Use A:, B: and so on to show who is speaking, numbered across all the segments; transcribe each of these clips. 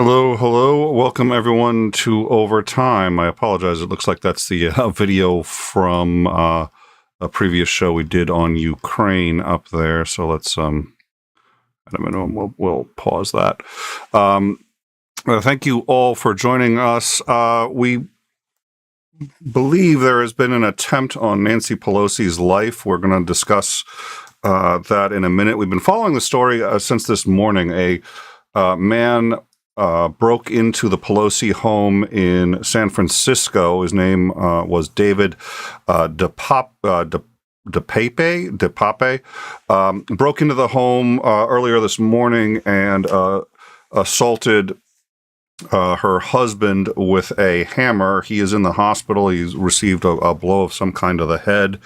A: Hello, hello. Welcome, everyone, to Overtime. I apologize. It looks like that's the video from a previous show we did on Ukraine up there. So let's, at a minimum, we'll pause that. Thank you all for joining us. We believe there has been an attempt on Nancy Pelosi's life. We're going to discuss that in a minute. We've been following the story since this morning. A man broke into the Pelosi home in San Francisco. His name was David DePape. Broke into the home earlier this morning and assaulted her husband with a hammer. He is in the hospital. He's received a blow of some kind to the head.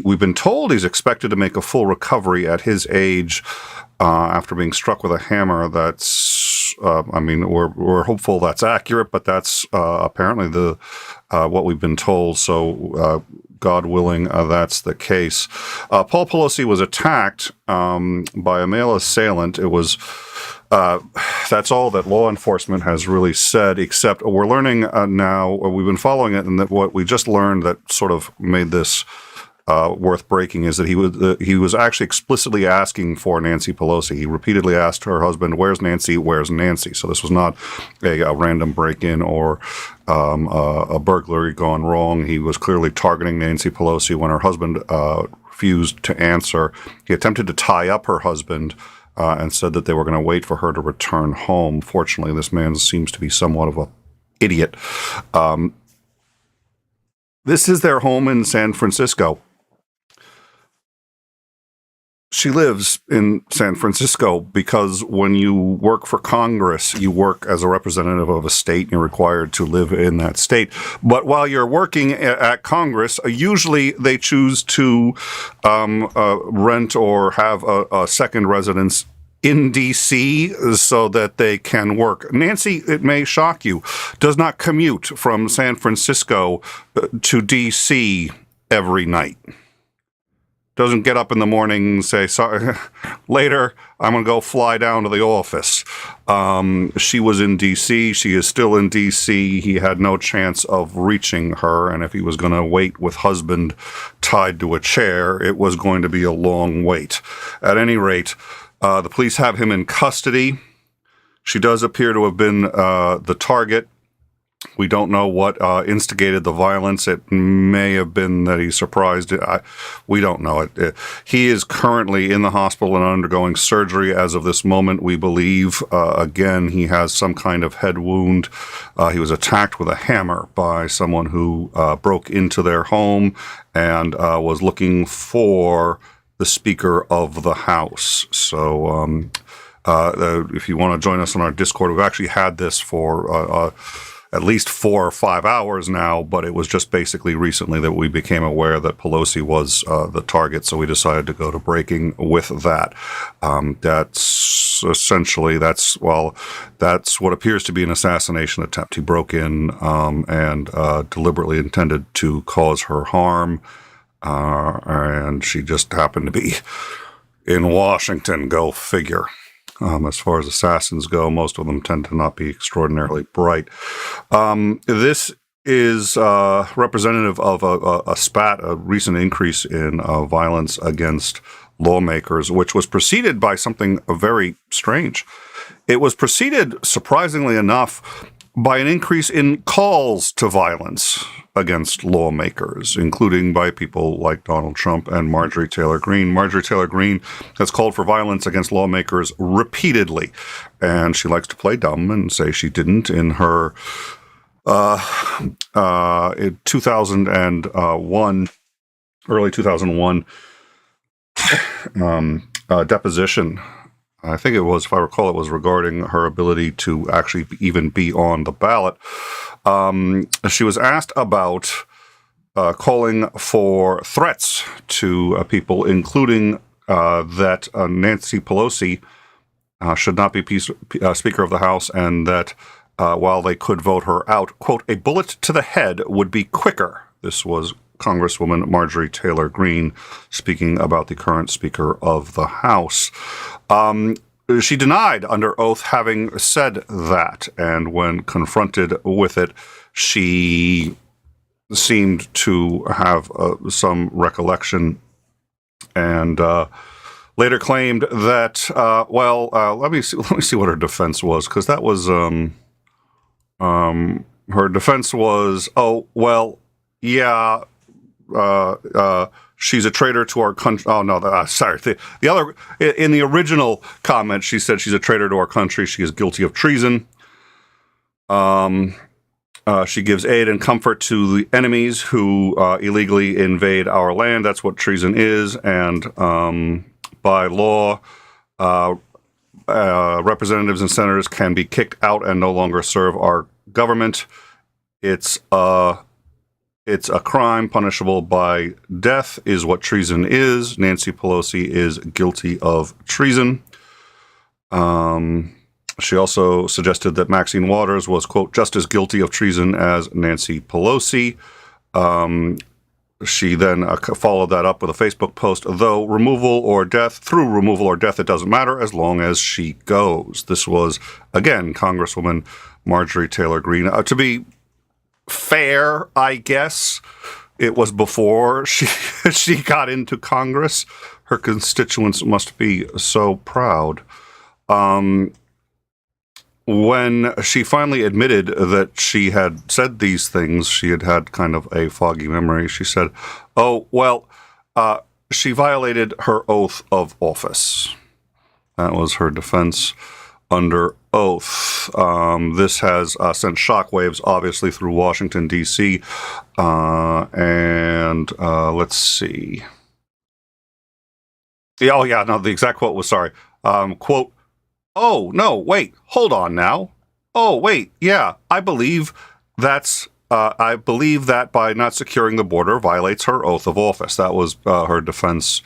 A: We've been told he's expected to make a full recovery at his age after being struck with a hammer. That's, we're hopeful that's accurate, but that's apparently what we've been told. So, God willing, that's the case. Paul Pelosi was attacked by a male assailant. It was. That's all that law enforcement has really said, except we're learning now, or we've been following it, and that what we just learned that sort of made this worth breaking is that he was actually explicitly asking for Nancy Pelosi. He repeatedly asked her husband, "Where's Nancy? Where's Nancy?" So this was not a random break-in or a burglary gone wrong. He was clearly targeting Nancy Pelosi when her husband refused to answer. He attempted to tie up her husband and said that they were going to wait for her to return home. Fortunately, this man seems to be somewhat of an idiot. This is their home in San Francisco. She lives in San Francisco because when you work for Congress, you work as a representative of a state and you're required to live in that state. But while you're working at Congress, usually they choose to rent or have a second residence in D.C. so that they can work. Nancy, it may shock you, does not commute from San Francisco to D.C. every night. Doesn't get up in the morning and say, "Sorry, later, I'm going to go fly down to the office." She was in D.C. She is still in D.C. He had no chance of reaching her, and if he was going to wait with husband tied to a chair, it was going to be a long wait. At any rate, the police have him in custody. She does appear to have been the target. We don't know what instigated the violence. It may have been that he's surprised. We don't know it. He is currently in the hospital and undergoing surgery as of this moment, we believe. Again, he has some kind of head wound. He was attacked with a hammer by someone who broke into their home and was looking for the Speaker of the House. So if you want to join us on our Discord, we've actually had this for at least 4 or 5 hours now, but it was just basically recently that we became aware that Pelosi was the target, so we decided to go to breaking with that. That's essentially, that's what appears to be an assassination attempt. He broke in and deliberately intended to cause her harm, and she just happened to be in Washington. Go figure. As far as assassins go, most of them tend to not be extraordinarily bright. This is representative of a recent increase in violence against lawmakers, which was preceded by something very strange. It was preceded, surprisingly enough, by an increase in calls to violence against lawmakers, including by people like Donald Trump and Marjorie Taylor Greene. Marjorie Taylor Greene has called for violence against lawmakers repeatedly, and she likes to play dumb and say she didn't in her in 2001, early 2001 deposition. I think it was, if I recall, it was regarding her ability to actually even be on the ballot. She was asked about calling for threats to people, including that Nancy Pelosi should not be Speaker of the House, and that while they could vote her out, quote, "a bullet to the head would be quicker." This was Congresswoman Marjorie Taylor Greene speaking about the current Speaker of the House. she denied under oath having said that, and when confronted with it, she seemed to have some recollection, and later claimed that. Let me see what her defense was, because that was her defense was, oh well, yeah. She's a traitor to our country. Oh, no, sorry. The other, in the original comment, she said she's a traitor to our country. She is guilty of treason. She gives aid and comfort to the enemies who illegally invade our land. That's what treason is. And by law, representatives and senators can be kicked out and no longer serve our government. It's a crime punishable by death, is what treason is. Nancy Pelosi is guilty of treason. She also suggested that Maxine Waters was, quote, just as guilty of treason as Nancy Pelosi. She then followed that up with a Facebook post, through removal or death, it doesn't matter as long as she goes. This was, again, Congresswoman Marjorie Taylor Greene. To be fair, I guess, it was before she got into Congress. Her constituents must be so proud. When she finally admitted that she had said these things, she had kind of a foggy memory. She said, oh, well, she violated her oath of office. That was her defense under oath. This has sent shockwaves, obviously, through Washington, D.C. Let's see. Oh, yeah, no, the exact quote was, sorry. Quote, oh, no, wait, hold on now. Oh, wait, yeah, I believe that by not securing the border violates her oath of office. That was her defense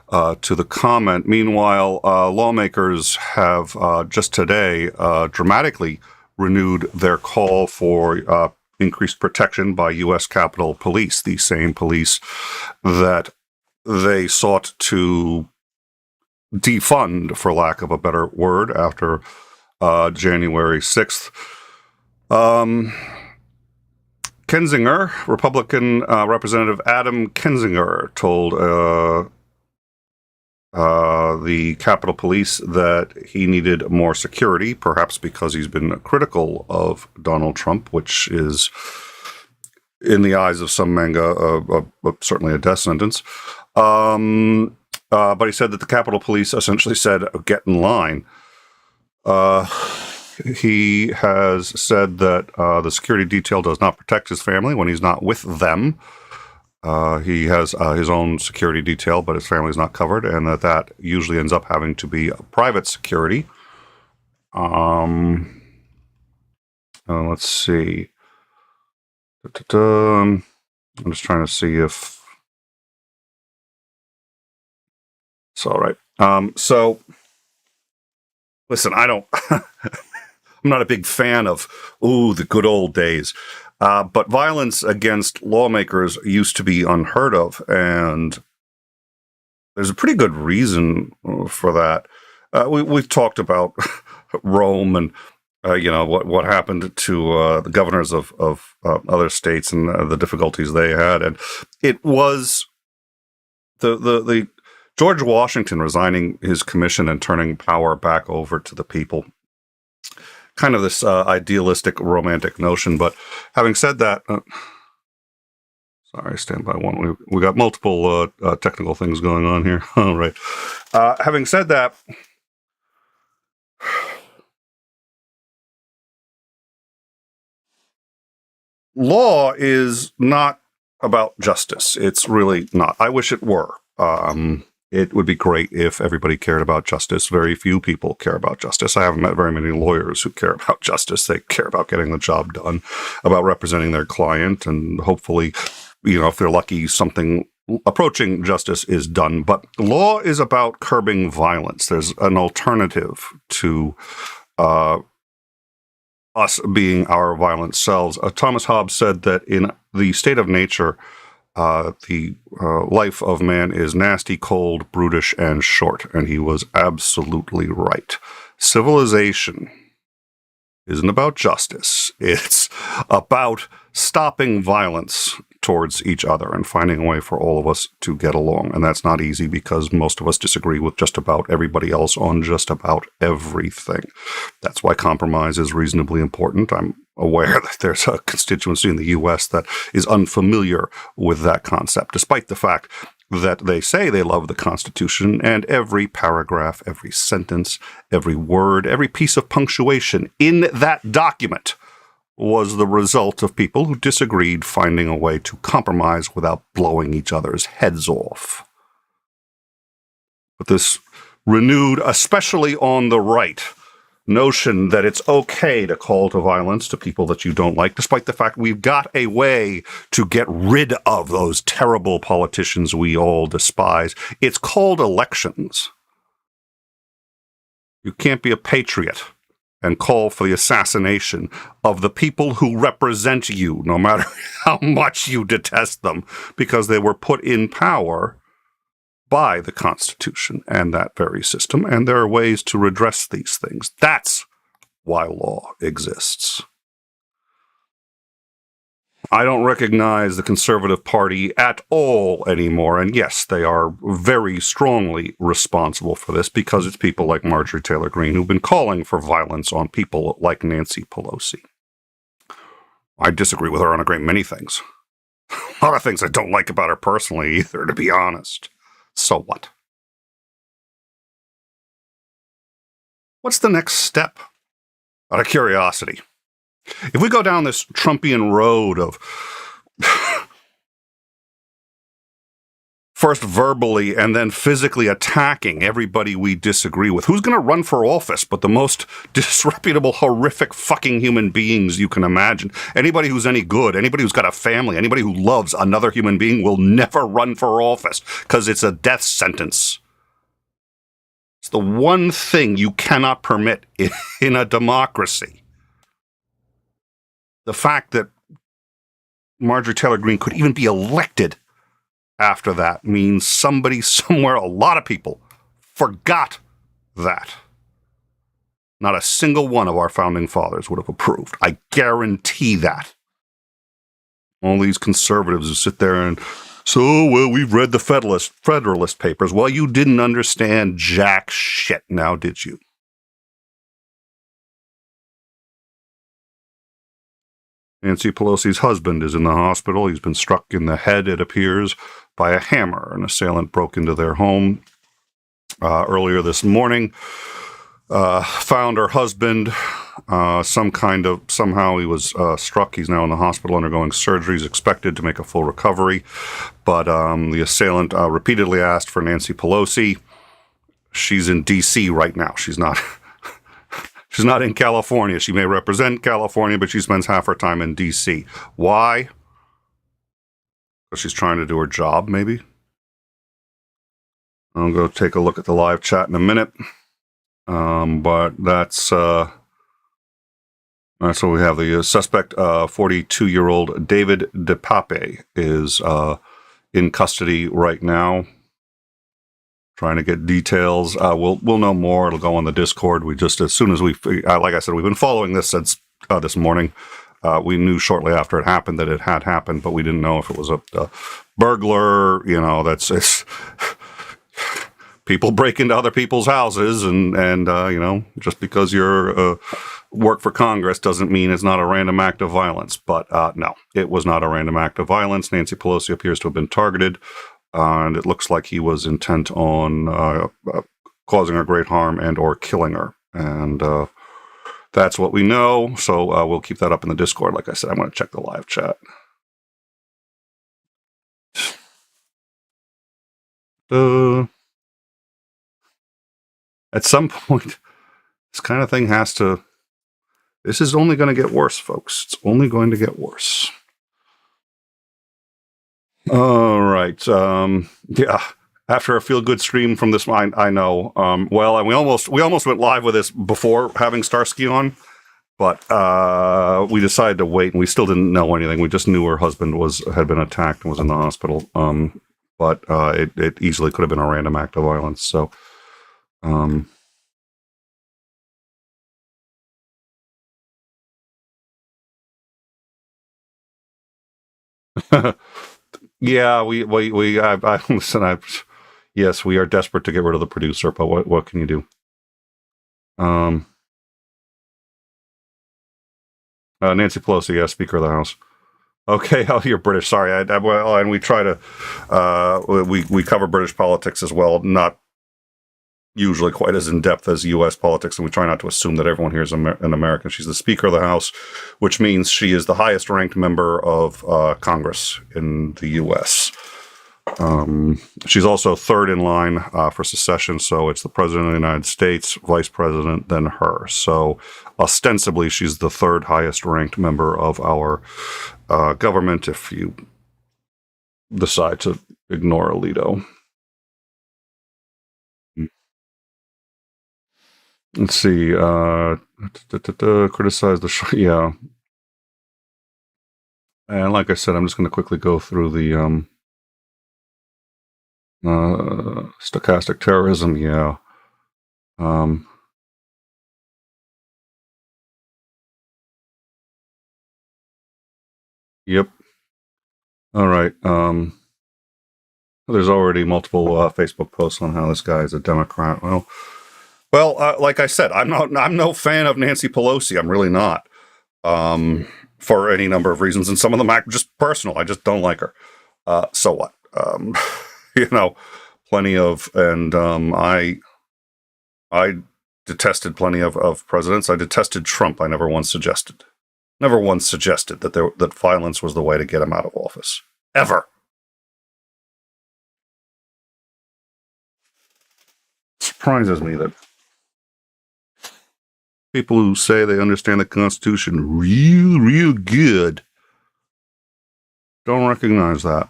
A: to the comment. Meanwhile, lawmakers have just today dramatically renewed their call for increased protection by U.S. Capitol Police, the same police that they sought to defund, for lack of a better word, after January 6th. Kinzinger, Republican Representative Adam Kinzinger, told the Capitol Police that he needed more security, perhaps because he's been critical of Donald Trump, which is, in the eyes of some manga, certainly a death sentence. But he said that the Capitol Police essentially said, get in line. He has said that the security detail does not protect his family when he's not with them. He has his own security detail, but his family is not covered, and that usually ends up having to be private security. Let's see. I'm just trying to see if it's all right. So, listen, I'm not a big fan of, the good old days. But violence against lawmakers used to be unheard of, and there's a pretty good reason for that. We've talked about Rome and what happened to the governors of other states and the difficulties they had, and it was the George Washington resigning his commission and turning power back over to the people. Kind of this idealistic, romantic notion. But having said that, sorry, stand by one. We got multiple technical things going on here. All right. Having said that, law is not about justice. It's really not. I wish it were. It would be great if everybody cared about justice. Very few people care about justice. I haven't met very many lawyers who care about justice. They care about getting the job done, about representing their client, and hopefully, if they're lucky, something approaching justice is done. But law is about curbing violence. There's an alternative to us being our violent selves. Thomas Hobbes said that in the state of nature, the life of man is nasty, cold, brutish, and short. And he was absolutely right. Civilization isn't about justice. It's about stopping violence towards each other and finding a way for all of us to get along. And that's not easy because most of us disagree with just about everybody else on just about everything. That's why compromise is reasonably important. I'm aware that there's a constituency in the U.S. that is unfamiliar with that concept, despite the fact that they say they love the Constitution, and every paragraph, every sentence, every word, every piece of punctuation in that document was the result of people who disagreed finding a way to compromise without blowing each other's heads off. But this renewed, especially on the right, notion that it's okay to call to violence to people that you don't like, despite the fact we've got a way to get rid of those terrible politicians we all despise. It's called elections. You can't be a patriot and call for the assassination of the people who represent you, no matter how much you detest them, because they were put in power by the Constitution and that very system, and there are ways to redress these things. That's why law exists. I don't recognize the Conservative Party at all anymore, and yes, they are very strongly responsible for this because it's people like Marjorie Taylor Greene who've been calling for violence on people like Nancy Pelosi. I disagree with her on a great many things. A lot of things I don't like about her personally either, to be honest. So what? What's the next step? Out of curiosity. If we go down this Trumpian road of first verbally and then physically attacking everybody we disagree with, who's going to run for office but the most disreputable, horrific fucking human beings you can imagine? Anybody who's any good, anybody who's got a family, anybody who loves another human being will never run for office because it's a death sentence. It's the one thing you cannot permit in a democracy. The fact that Marjorie Taylor Greene could even be elected after that means somebody somewhere, a lot of people, forgot that. Not a single one of our founding fathers would have approved. I guarantee that. All these conservatives who sit there and, we've read the Federalist Papers. Well, you didn't understand jack shit now, did you? Nancy Pelosi's husband is in the hospital. He's been struck in the head, it appears, by a hammer. An assailant broke into their home earlier this morning, found her husband, somehow he was struck. He's now in the hospital undergoing surgery. He's expected to make a full recovery. But the assailant repeatedly asked for Nancy Pelosi. She's in D.C. right now. She's not in California. She may represent California, but she spends half her time in D.C. Why? Because she's trying to do her job, maybe? I'll go take a look at the live chat in a minute. But that's what we have. The suspect, 42-year-old David DePape, is in custody right now. Trying to get details. We'll know more. It'll go on the Discord. We just, as soon as like I said, we've been following this since this morning. We knew shortly after it happened that it had happened, but we didn't know if it was a burglar. It's people break into other people's houses, and just because you're work for Congress doesn't mean it's not a random act of violence. But no, it was not a random act of violence. Nancy Pelosi appears to have been targeted. And it looks like he was intent on causing her great harm and or killing her. And that's what we know. So we'll keep that up in the Discord. Like I said, I'm going to check the live chat. At some point, this kind of thing this is only going to get worse, folks. It's only going to get worse. All right. Yeah. After a feel-good stream from this, I know. And we almost went live with this before having Starsky on, But we decided to wait, and we still didn't know anything. We just knew her husband had been attacked and was in the hospital. But it easily could have been a random act of violence. So, yeah, listen. Yes, we are desperate to get rid of the producer, but what can you do? Nancy Pelosi, yes, Speaker of the House. Okay, oh, you're British. Sorry, well, and we try to we cover British politics as well, not usually quite as in depth as U.S. politics, and we try not to assume that everyone here is an American. She's the Speaker of the House, which means she is the highest ranked member of Congress in the U.S. She's also third in line for secession, so it's the President of the United States, Vice President, then her. So ostensibly, she's the third highest ranked member of our government if you decide to ignore Alito. Let's see. Criticize the show. Yeah. And like I said, I'm just going to quickly go through the stochastic terrorism. Yeah. Yep. All right. There's already multiple Facebook posts on how this guy is a Democrat. Well, like I said, I'm no fan of Nancy Pelosi. I'm really not, for any number of reasons, and some of them are just personal. I just don't like her. So what? Plenty of, and I detested plenty of presidents. I detested Trump. I never once suggested that that violence was the way to get him out of office, ever. It surprises me that people who say they understand the Constitution real good don't recognize that.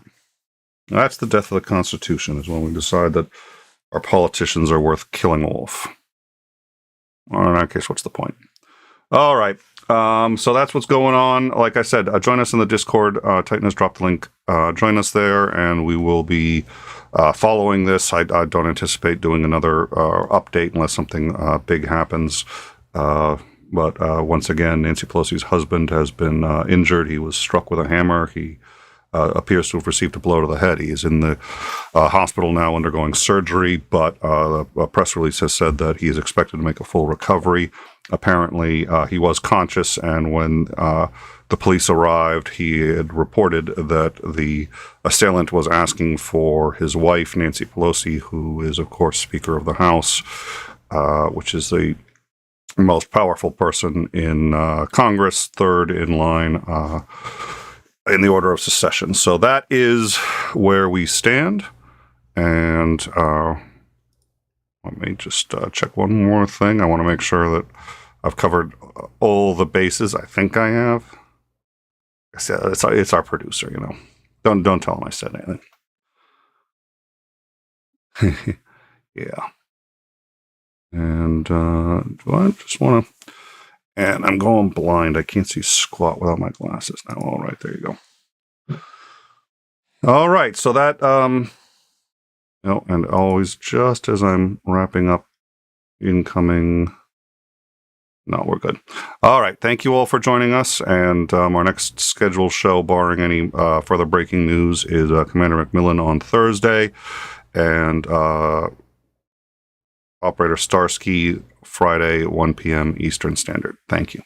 A: That's the death of the Constitution, is when we decide that our politicians are worth killing off. Well, in that case, what's the point? All right. So that's what's going on. Like I said, join us in the Discord. Titan has dropped the link. Join us there, and we will be following this. I don't anticipate doing another update unless something big happens. But once again, Nancy Pelosi's husband has been injured. He was struck with a hammer. He appears to have received a blow to the head. He is in the hospital now undergoing surgery, but a press release has said that he is expected to make a full recovery. Apparently, he was conscious, and when the police arrived, he had reported that the assailant was asking for his wife, Nancy Pelosi, who is, of course, Speaker of the House, which is the most powerful person in Congress, third in line in the order of secession. So that is where we stand. And let me just check one more thing. I want to make sure that I've covered all the bases. I think I have. I said it's our producer, Don't tell him I said anything. Yeah. And I just want to. And I'm going blind. I can't see squat without my glasses now. All right, there you go. All right, so that and always just as I'm wrapping up, incoming. No, we're good. All right, thank you all for joining us. And our next scheduled show, barring any further breaking news, is Commander McMillan on Thursday, and Operator Starsky Friday, 1 p.m. Eastern Standard. Thank you.